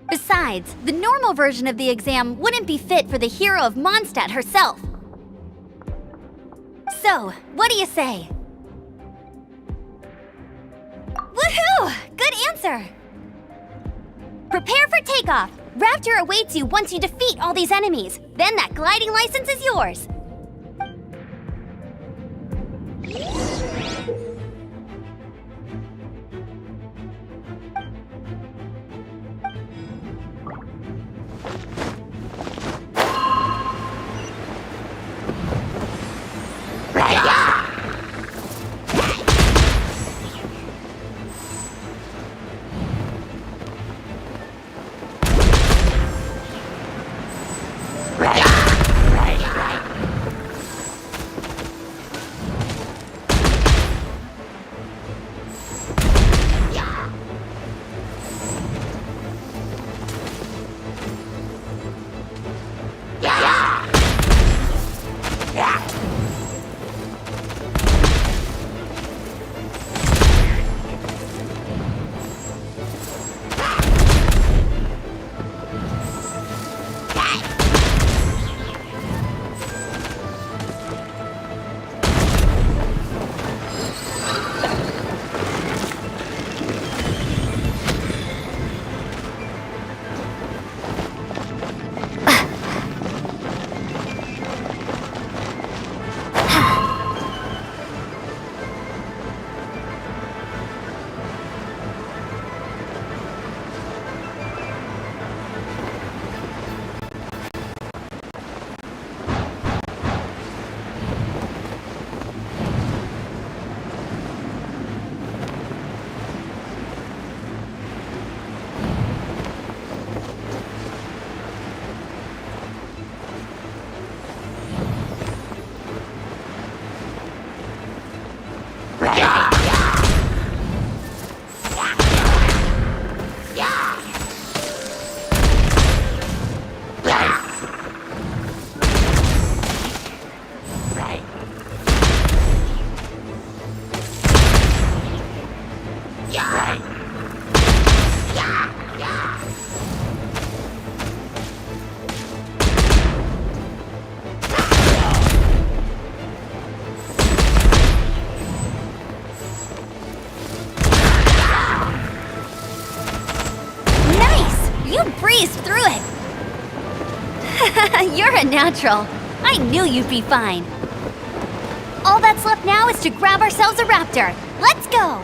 Besides, the normal version of the exam wouldn't be fit for the hero of Mondstadt herself. So, what do you say? Woohoo! Good answer! Prepare for takeoff. Raptor awaits you once you defeat all these enemies. Then that gliding license is yours. You're a natural. I knew you'd be fine. All that's left now is to grab ourselves a raptor. Let's go!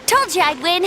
Told you I'd win.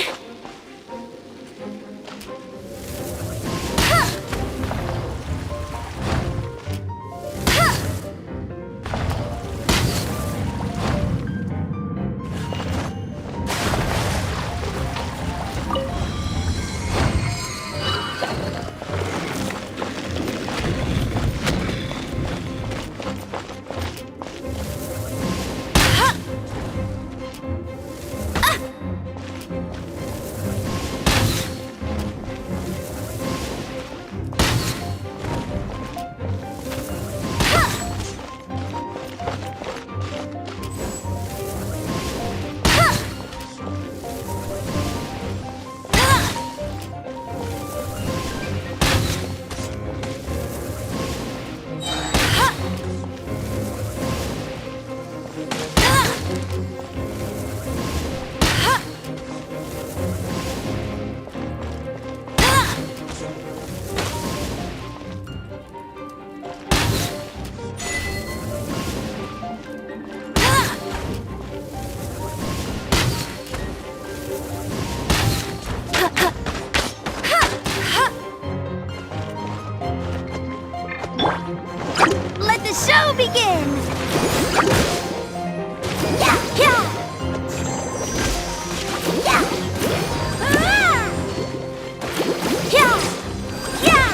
Let the show begin! Yeah, yeah! Yeah! Ah! Yeah! Yeah!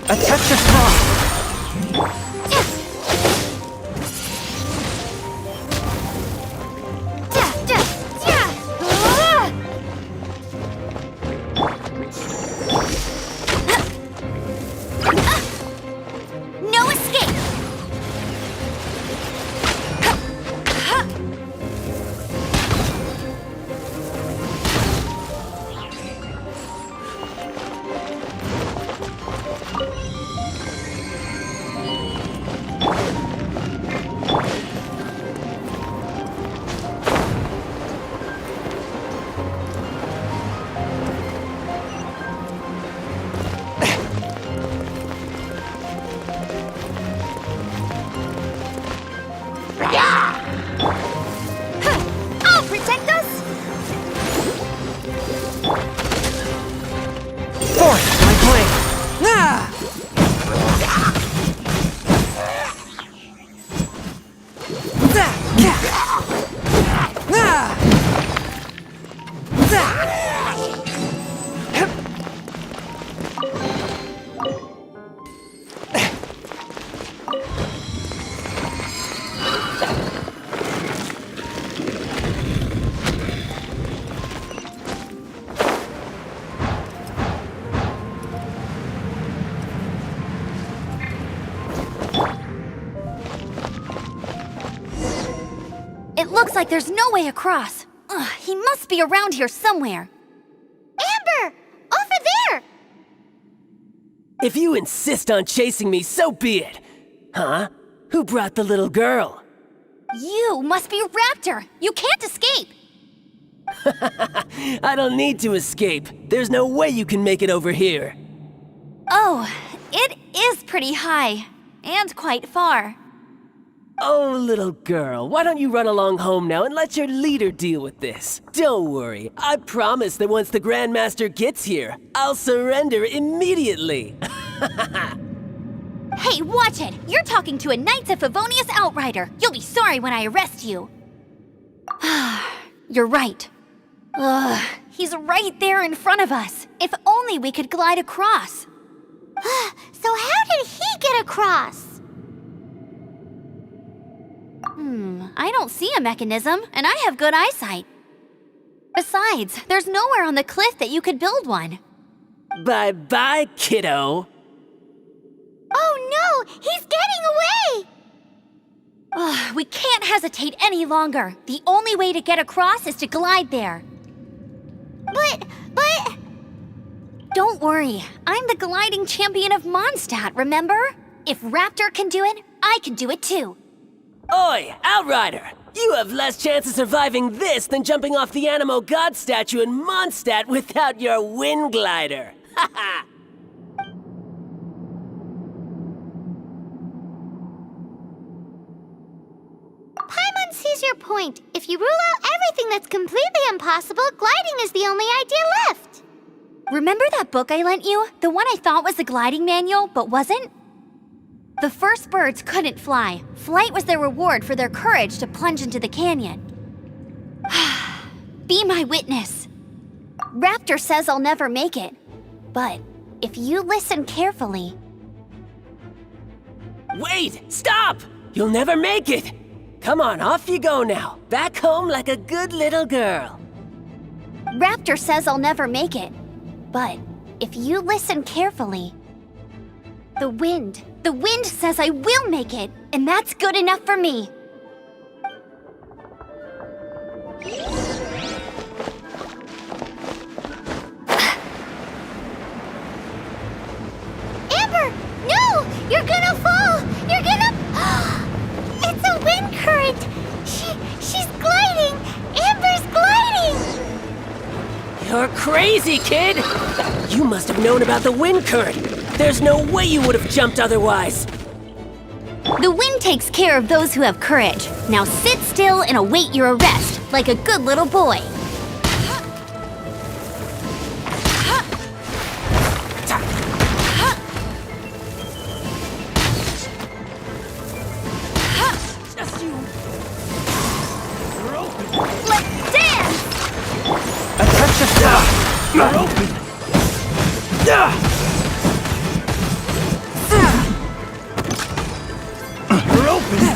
Attach your cross! No escape! I'll protect us! Force my blade! Ah! It looks like there's no way across. Ugh, he must be around here somewhere. Amber! Over there! If you insist on chasing me, so be it. Huh? Who brought the little girl? You must be a raptor. You can't escape. I don't need to escape. There's no way you can make it over here. Oh, it is pretty high. And quite far. Oh, little girl, why don't you run along home now and let your leader deal with this? Don't worry, I promise that once the Grandmaster gets here, I'll surrender immediately. Hey, watch it! You're talking to a Knights of Favonius outrider. You'll be sorry when I arrest you. You're right. Ugh, he's right there in front of us. If only we could glide across. So how did he get across? I don't see a mechanism, and I have good eyesight. Besides, there's nowhere on the cliff that you could build one. Bye-bye, kiddo. Oh no, he's getting away! Ugh, we can't hesitate any longer. The only way to get across is to glide there. But... Don't worry, I'm the gliding champion of Mondstadt, remember? If Raptor can do it, I can do it too. Oi, Outrider! You have less chance of surviving this than jumping off the Animo God statue in Mondstadt without your wind glider. Haha! Paimon sees your point. If you rule out everything that's completely impossible, gliding is the only idea left. Remember that book I lent you? The one I thought was the gliding manual, but wasn't? The first birds couldn't fly. Flight was their reward for their courage to plunge into the canyon. Be my witness. Raptor says I'll never make it. But if you listen carefully... Wait! Stop! You'll never make it! Come on, off you go now. Back home like a good little girl. Raptor says I'll never make it. But if you listen carefully... The wind says I will make it, and that's good enough for me. Amber! No! You're gonna fall! You're gonna... It's a wind current! She's gliding! Amber's gliding! You're crazy, kid! You must have known about the wind current. There's no way you would have jumped otherwise. The wind takes care of those who have courage. Now sit still and await your arrest, like a good little boy. Let's dance! A touch of fire! You're open! You're open!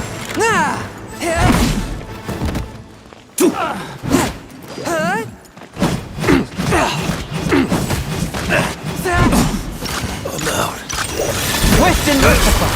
I'm out. Twist and rectify!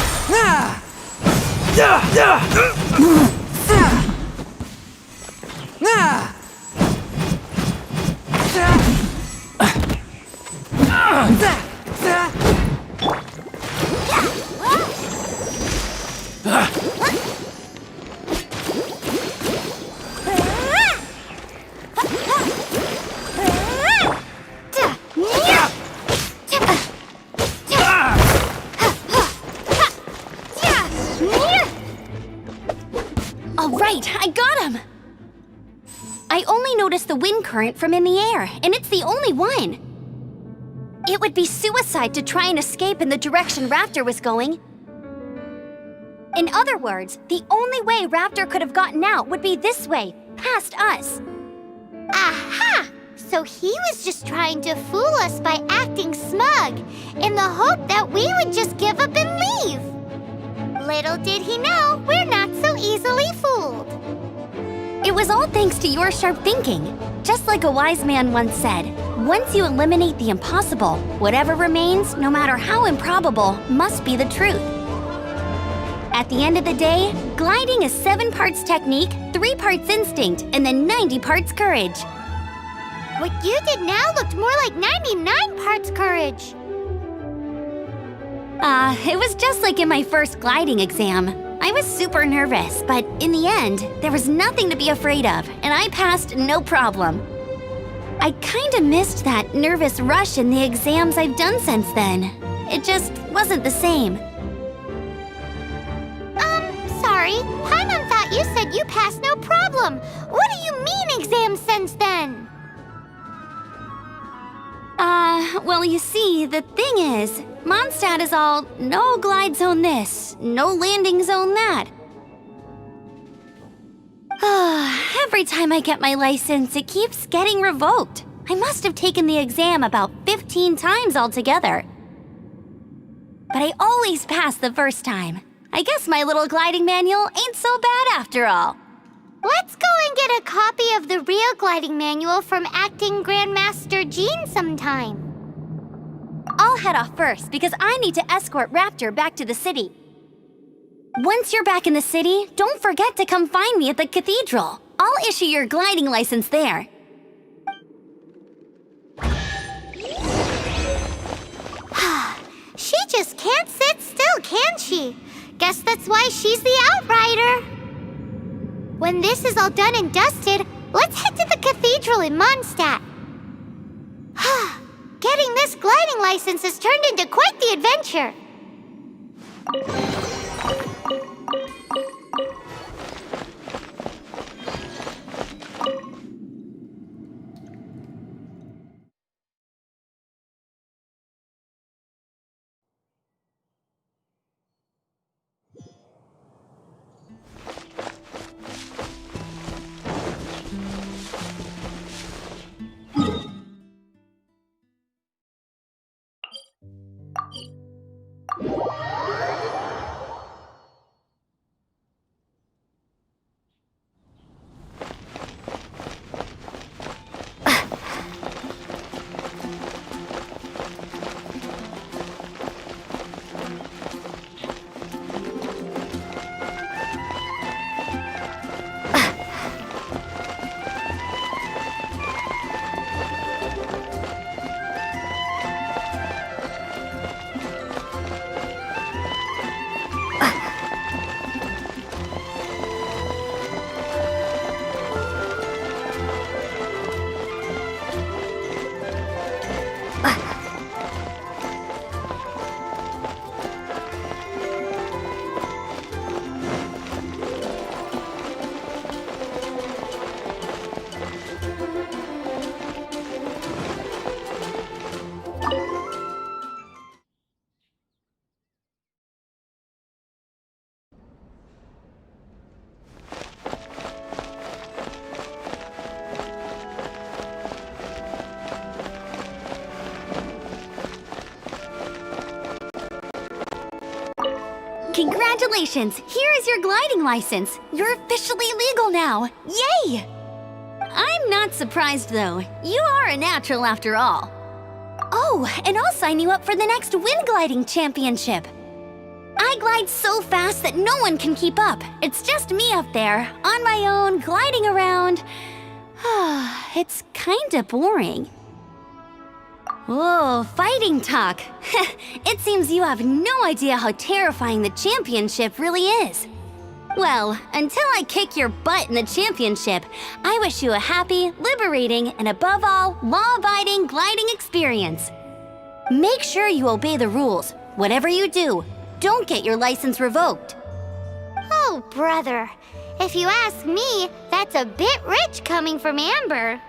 All right, I got him! I only noticed the wind current from in the air, and it's the only one. It would be suicide to try and escape in the direction Raptor was going. In other words, the only way Raptor could have gotten out would be this way, past us. Aha! So he was just trying to fool us by acting smug, in the hope that we would just give up and leave. Little did he know, we're not so easily fooled. It was all thanks to your sharp thinking. Just like a wise man once said, once you eliminate the impossible, whatever remains, no matter how improbable, must be the truth. At the end of the day, gliding is 7 parts technique, 3 parts instinct, and then 90 parts courage. What you did now looked more like 99 parts courage. It was just like in my first gliding exam. I was super nervous, but in the end, there was nothing to be afraid of, and I passed no problem. I kinda missed that nervous rush in the exams I've done since then. It just wasn't the same. Sorry, said you passed no problem. What do you mean exam sense then? Well, you see, the thing is, Mondstadt is all no glide zone this, no landing zone that. Every time I get my license, it keeps getting revoked. I must have taken the exam about 15 times altogether. But I always pass the first time. I guess my little gliding manual ain't so bad after all. Let's go and get a copy of the real gliding manual from Acting Grandmaster Jean sometime. I'll head off first because I need to escort Raptor back to the city. Once you're back in the city, don't forget to come find me at the cathedral. I'll issue your gliding license there. She just can't sit still, can she? Guess that's why she's the outrider. When this is all done and dusted, let's head to the cathedral in Mondstadt. Getting this gliding license has turned into quite the adventure. Congratulations! Here is your gliding license. You're officially legal now. Yay! I'm not surprised though. You are a natural after all. Oh, and I'll sign you up for the next wind gliding championship. I glide so fast that no one can keep up. It's just me up there, on my own, gliding around. It's kinda boring. Oh, fighting talk. It seems you have no idea how terrifying the championship really is. Well, until I kick your butt in the championship, I wish you a happy, liberating, and above all, law-abiding gliding experience. Make sure you obey the rules. Whatever you do, don't get your license revoked. Oh, brother. If you ask me, that's a bit rich coming from Amber.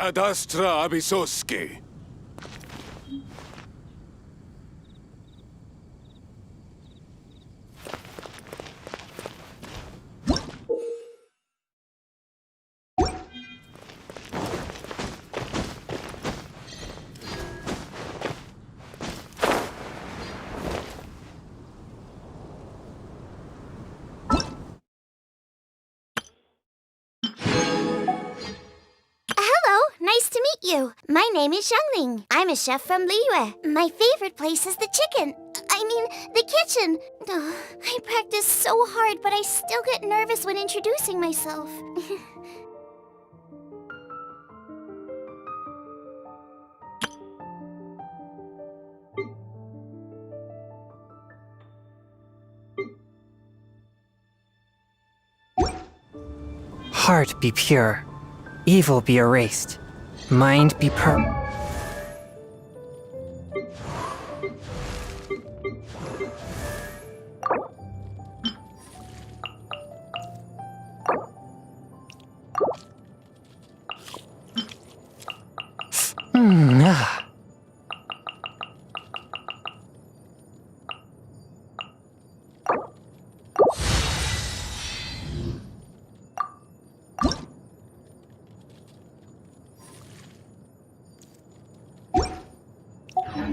Ad astra abisoske. Hello, nice to meet you. My name is Xiangling. I'm a chef from Liyue. My favorite place is the the kitchen. Ugh, I practice so hard, but I still get nervous when introducing myself. Heart be pure, evil be erased, mind be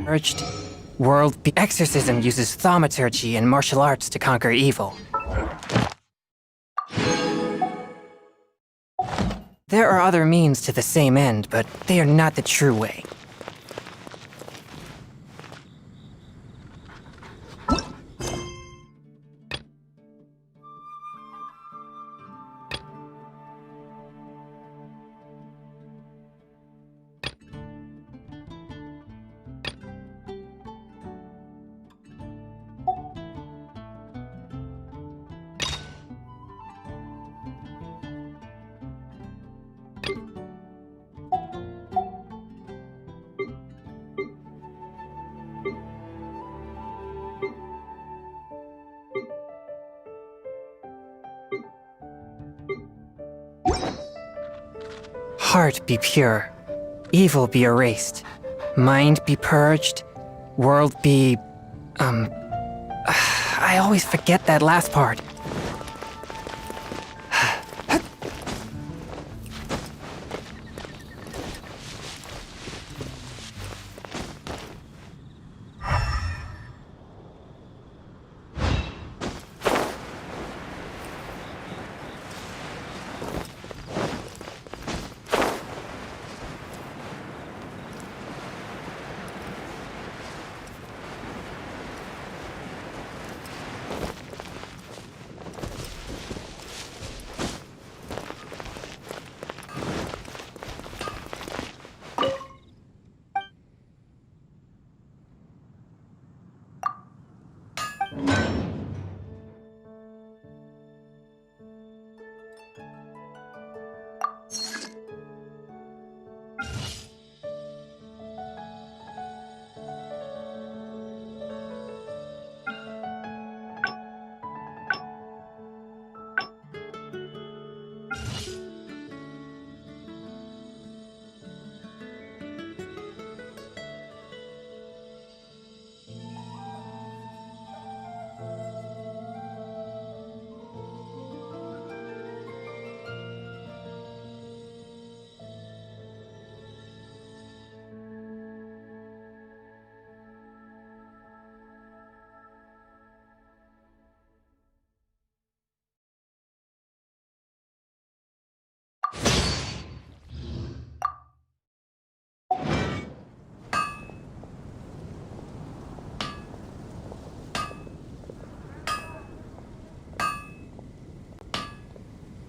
urged. World be exorcism uses thaumaturgy and martial arts to conquer evil. There are other means to the same end, but they are not the true way. Heart be pure, evil be erased, mind be purged, world be... I always forget that last part.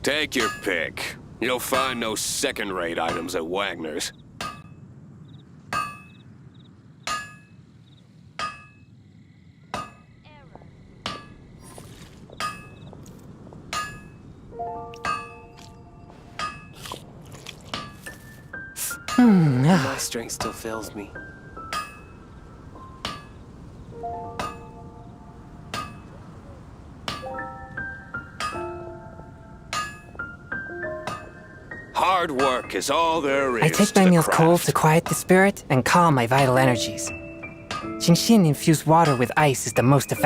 Take your pick. You'll find no second-rate items at Wagner's. My strength still fails me. Hard work is all there is. I take my to the meals cold craft. to quiet the spirit and calm my vital energies. Genshin infused water with ice is the most effective.